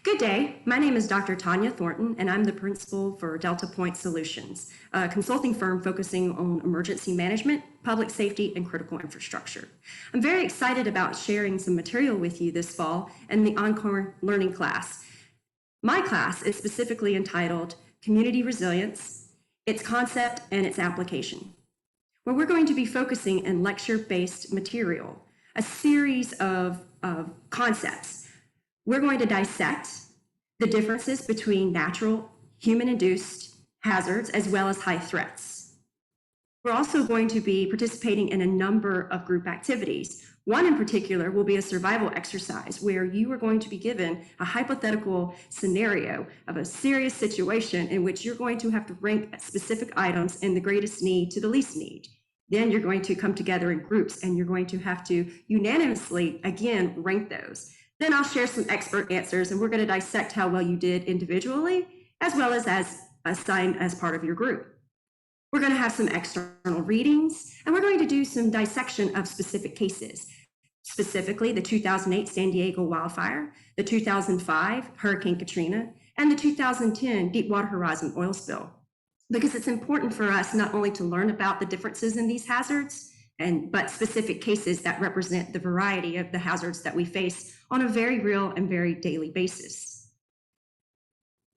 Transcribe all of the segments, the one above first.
Good day. My name is Dr. Tanya Thornton, and I'm the principal for Delta Point Solutions, a consulting firm focusing on emergency management, public safety, and critical infrastructure. I'm very excited about sharing some material with you this fall in the Encore Learning class. My class is specifically entitled Community Resilience, its Concept and its Application, where we're going to be focusing in lecture-based material, a series of concepts. We're going to dissect the differences between natural, human-induced hazards as well as high threats. We're also going to be participating in a number of group activities. One in particular will be a survival exercise where you are going to be given a hypothetical scenario of a serious situation in which you're going to have to rank specific items in the greatest need to the least need. Then you're going to come together in groups and you're going to have to unanimously, again, rank those. Then I'll share some expert answers and we're going to dissect how well you did individually as well as assigned as part of your group. We're going to have some external readings and we're going to do some dissection of specific cases, specifically the 2008 San Diego wildfire, the 2005 Hurricane Katrina, and the 2010 Deepwater Horizon oil spill. Because it's important for us not only to learn about the differences in these hazards, but specific cases that represent the variety of the hazards that we face on a very real and very daily basis.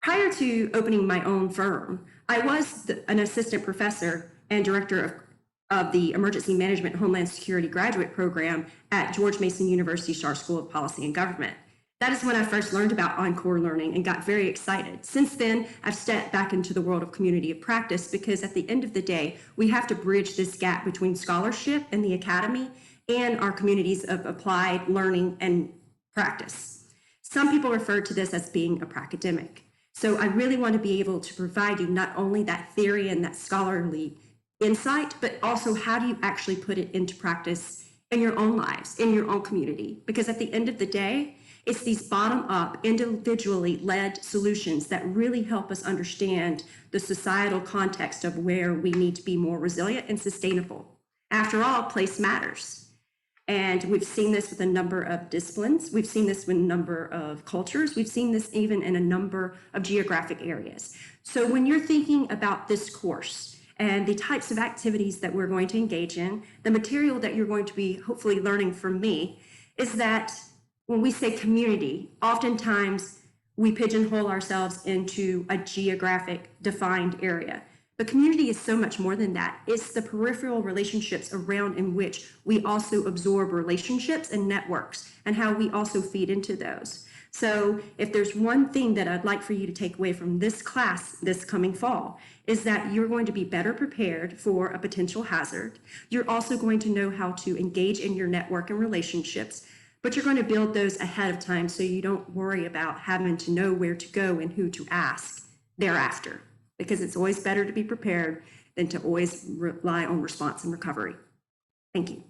Prior to opening my own firm, I was an assistant professor and director of the Emergency Management Homeland Security Graduate Program at George Mason University Schar School of Policy and Government. That is when I first learned about Encore Learning and got very excited. Since then, I've stepped back into the world of community of practice because at the end of the day, we have to bridge this gap between scholarship and the academy and our communities of applied learning and practice. Some people refer to this as being a pracademic. So I really want to be able to provide you not only that theory and that scholarly insight, but also how do you actually put it into practice in your own lives, in your own community? Because at the end of the day, it's these bottom-up, individually led solutions that really help us understand the societal context of where we need to be more resilient and sustainable. After all, place matters. And we've seen this with a number of disciplines. We've seen this with a number of cultures. We've seen this even in a number of geographic areas. So when you're thinking about this course and the types of activities that we're going to engage in, the material that you're going to be hopefully learning from me is that when we say community, oftentimes we pigeonhole ourselves into a geographic defined area. But community is so much more than that. It's the peripheral relationships around in which we also absorb relationships and networks and how we also feed into those. So if there's one thing that I'd like for you to take away from this class this coming fall, is that you're going to be better prepared for a potential hazard. You're also going to know how to engage in your network and relationships, but you're going to build those ahead of time so you don't worry about having to know where to go and who to ask thereafter, because it's always better to be prepared than to always rely on response and recovery. Thank you.